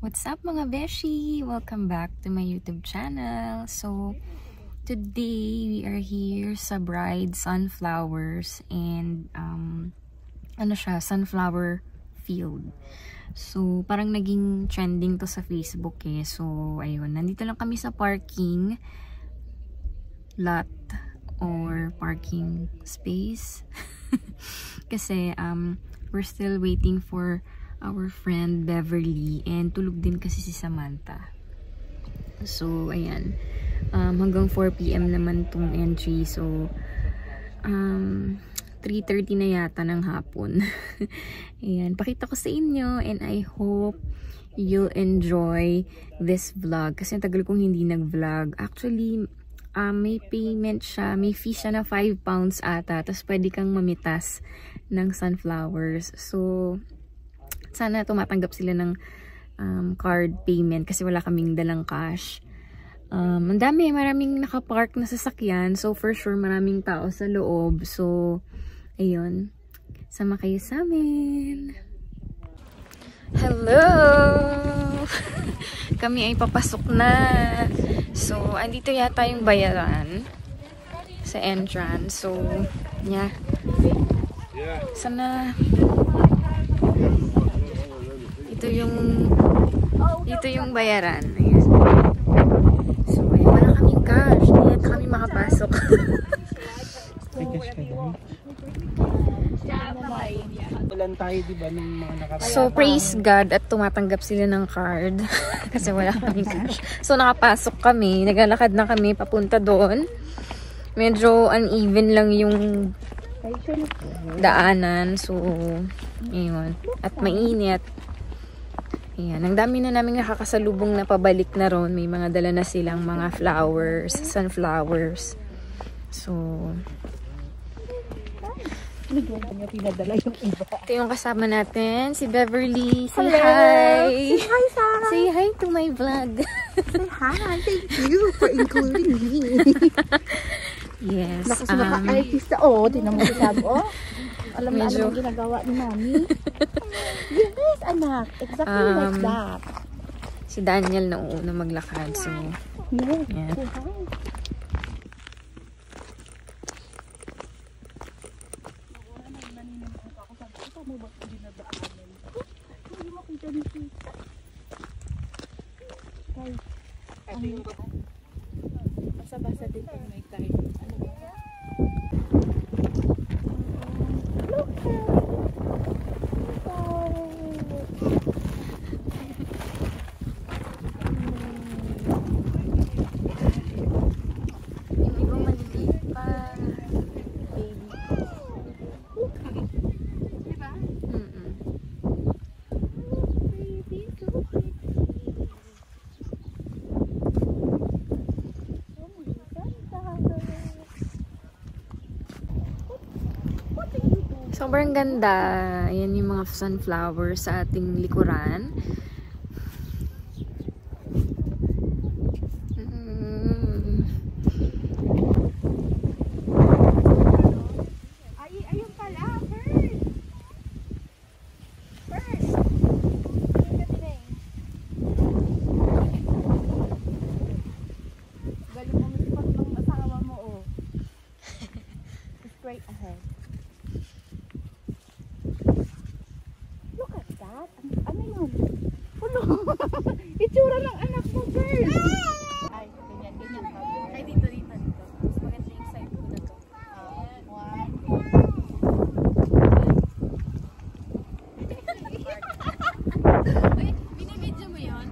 What's up mga beshi? Welcome back to my YouTube channel. So, today we are here sa Bride Sunflowers and ano siya, sunflower field. So, parang naging trending to sa Facebook eh. So, ayun, nandito lang kami sa parking lot or parking space. Kasi we're still waiting for our friend Beverly and tulog din kasi si Samantha. So ayan, hanggang 4 PM naman tong entry. So 3:30 na yata ng hapon. Ayan, pakita ko sa inyo and I hope you'll enjoy this vlog kasi tagal kong hindi nag-vlog. Actually may payment siya, may fee siya na 5 pounds ata, tapos pwede kang mamitas ng sunflowers. So sana tumatanggap sila ng card payment kasi wala kaming dalang cash. Ang dami, maraming nakapark na sasakyan. So for sure maraming tao sa loob. So ayun, sama kayo sa amin. Hello! Kami ay papasok na. So andito yata yung bayaran sa entrance. So yeah. Sana ito yung bayaran. Ayan. So, ayan, wala kaming cash. Hindi kami makapasok. So, praise God at tumatanggap sila ng card. Kasi wala kaming cash. So, nakapasok kami. Naglalakad na kami papunta doon. Medyo uneven lang yung daanan. So, ayun. At mainit. Ayan, ang dami na namin nakakasalubong na pabalik na ron. May mga dala na silang mga flowers, sunflowers. So, ito yung kasama natin, si Beverly. Say hi! Say hi, Sarah! Say hi to my vlog. Say hi! Thank you for including me. Yes. Naku, si artista. Oh, tinan mo sila. Oh, alam na alam ang ginagawa ni Mami. Yes, anak. Exactly like that. Si Daniel na uuna maglakad. So, yes. Yeah. Say hi. Basa-basa din kung may time. yung ibang maliliit pa. Baby. Diba? Sobrang ganda. Ayan yung mga sunflowers sa ating likuran. Ayun pala, first. Galing mo mispat ng asawa mo, oh. Straight ahead. Look at that. Ano yun? Ano? Itsura ng anak mo, girl. Ay, ganyan. Ay, dito. Mas maganda yung side ko na to. One. Wait, binibidyo mo yun?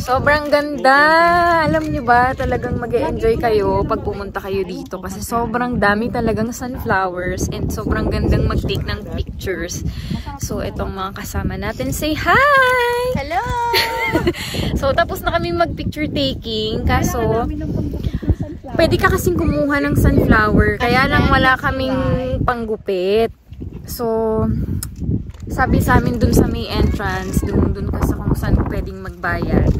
Sobrang ganda! Alam niyo ba, talagang mag-e-enjoy kayo pag pumunta kayo dito kasi sobrang dami talagang sunflowers and sobrang gandang mag-take ng pictures. So, itong mga kasama natin, say hi! Hello! So, tapos na kami mag-picture taking kaso pwede ka kasing kumuha ng sunflower kaya lang wala kaming panggupit. So, sabi sa amin dun sa may entrance, dun ka sa kung saan pwedeng magbayad.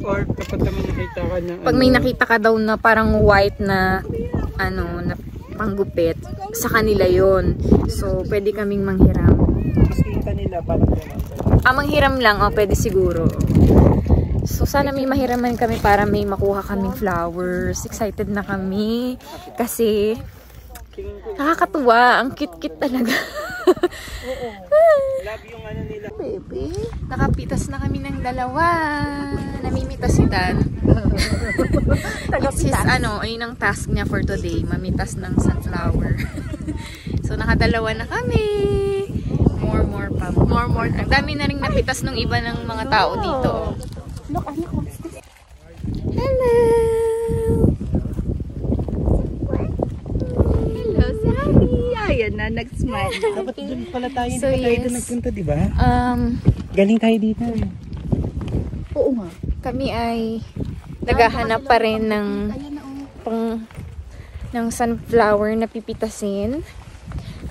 Or kapag may nakita ka na pag may nakita ka daw na parang white na na panggupit, sa kanila yon. So, pwede kaming manghiram. kita nila parang manghiram lang, pwede siguro. So, sana may mahiraman kami para may makuha kaming flowers. Excited na kami kasi nakakatuwa. Ang cute-cute talaga. love yung ano nila. Baby, nakapitas na kami ng dalawa. Namimitas si Dan. It's his, ayun ang task niya for today. Mamitas ng sunflower. So, nakadalawa na kami. More pa. More. Ang dami na rin napitas ng iba ng mga tao dito. Look, what's this? Hello! Hello, Sammy! Ayan na, nag-smile. Dapat dyan pala tayo, So, hindi pa tayo yes. doon nagpunta, di ba? Galing tayo dito. Oo nga. Kami ay naghahanap pa rin ng ng sunflower na pipitasin.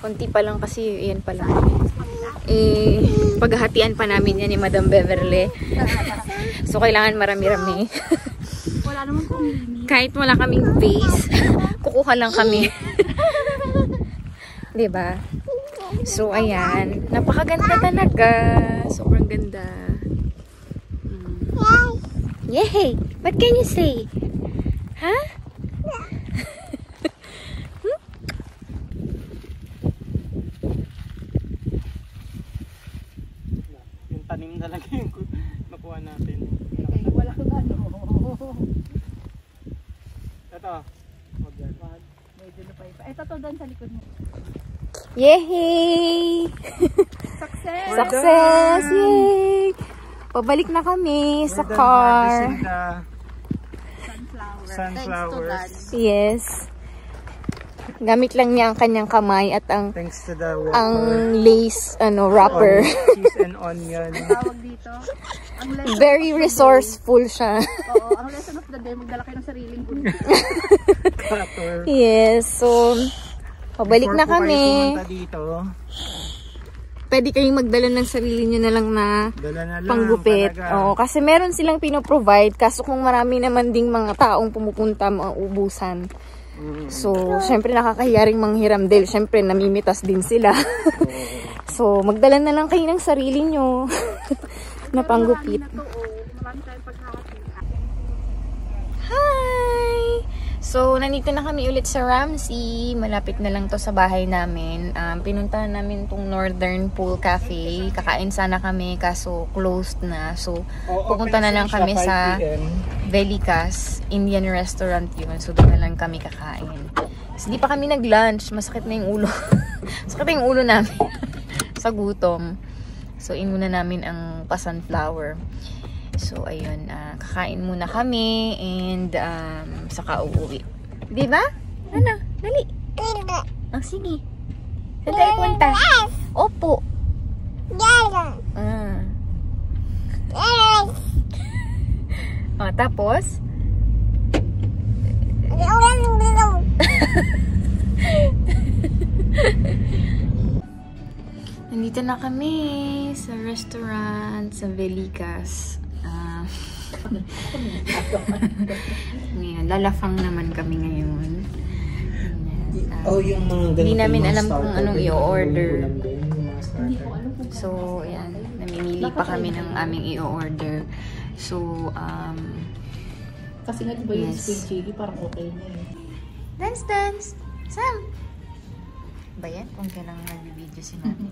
Konti pa lang kasi yan pa lang. Paghahatian pa namin yan ni Madam Beverly. So kailangan marami-rami. Wala naman kung Kahit wala kaming vase, kukuha lang kami. 'Di ba? So ayan, napakaganda talaga. Sobrang ganda. Yay! What can you say? Huh? Yung tanim talaga yung nakuha natin. wala kang ano. Ito. Medyo lupay pa. Ito to doon sa likod mo. Yay! Success! Success! Yay! Pabalik na kami sa car. Sunflowers. Yes. Gamit lang niya ang kanyang kamay at ang Thanks to the lace wrapper. cheese and onion. Tawag dito. Ang lesson Very resourceful siya. Oo, ang lesson of the day, magdala kayo ng sariling buntis. Cutter. Yes. So, pabalik na Before po kami. kayo pumunta dito, Pwede kayong magdala ng sarili nyo na lang na dala na lang panggupit. talaga. Oo, kasi meron silang pinoprovide. Kaso kung marami naman ding mga taong pumupunta, mauubusan. So, syempre nakakahiya ring manghiram dahil syempre namimitas din sila. So, magdala na lang kayo ng sarili nyo na panggupit. Marami tayong pagkakakita. Hi! So, nandito na kami ulit sa Ramsey. Malapit na lang to sa bahay namin. Pinuntahan namin tong Northern Pool Cafe. Kakain sana kami kaso closed na. So, pupunta na lang kami sa Velicas Indian restaurant yun. So, doon na lang kami kakain. So, di pa kami nag-lunch. Masakit na yung ulo. Masakit na yung ulo namin sa gutom. So, inuna namin ang pa-sunflower. So, ayun. Kakain muna kami and saka uuwi. Diba? Ano? Dali. Sige. Saan tayo punta? Opo. Tapos? Nandito na kami sa restaurant sa Velicas. Ngayon, lalafang naman kami ngayon. yung mga Hindi namin alam kung anong i-order. So, ayan. Namimili pa kami ng aming i-order. So, Kasi nga diba yung yes. squid chili parang okay na eh. Dance! Sam! Ba yan? Kung kailang nag-video si Mami.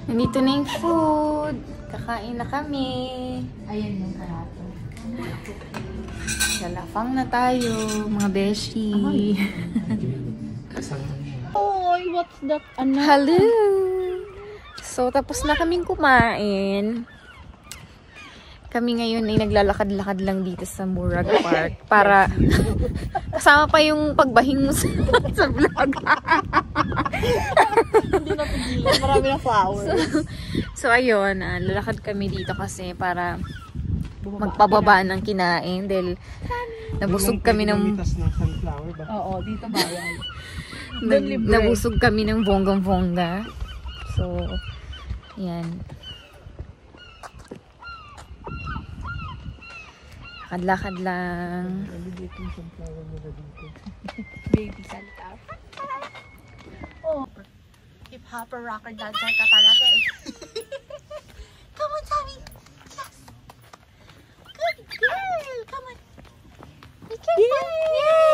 Nandito na yung food. Kakain na kami. Ayan yung karato. Lalafang na tayo, mga beshi. Oy, what's that? Ano? Hello! So, tapos na kaming kumain. Kami ngayon ay naglalakad-lakad lang dito sa Murag Park para kasama pa yung pagbahing mo sa vlog. Hindi na pigilan. Marami na flowers. So ayun, lalakad kami dito kasi para magpababa ng kinain dahil nabusog kami ng Lumitas ng sunflower ba? Oo, dito bayan. nabusog kami ng bonggang-bongga. So, yan. Lakad-lakad lang. Nalilit yung sunflower nila dito. Baby Santa. Oh. Hip-hopper, rocker, dancer ka talaga eh. Come on, Sammy. Yes. Good girl. Come on. Be careful. Yay!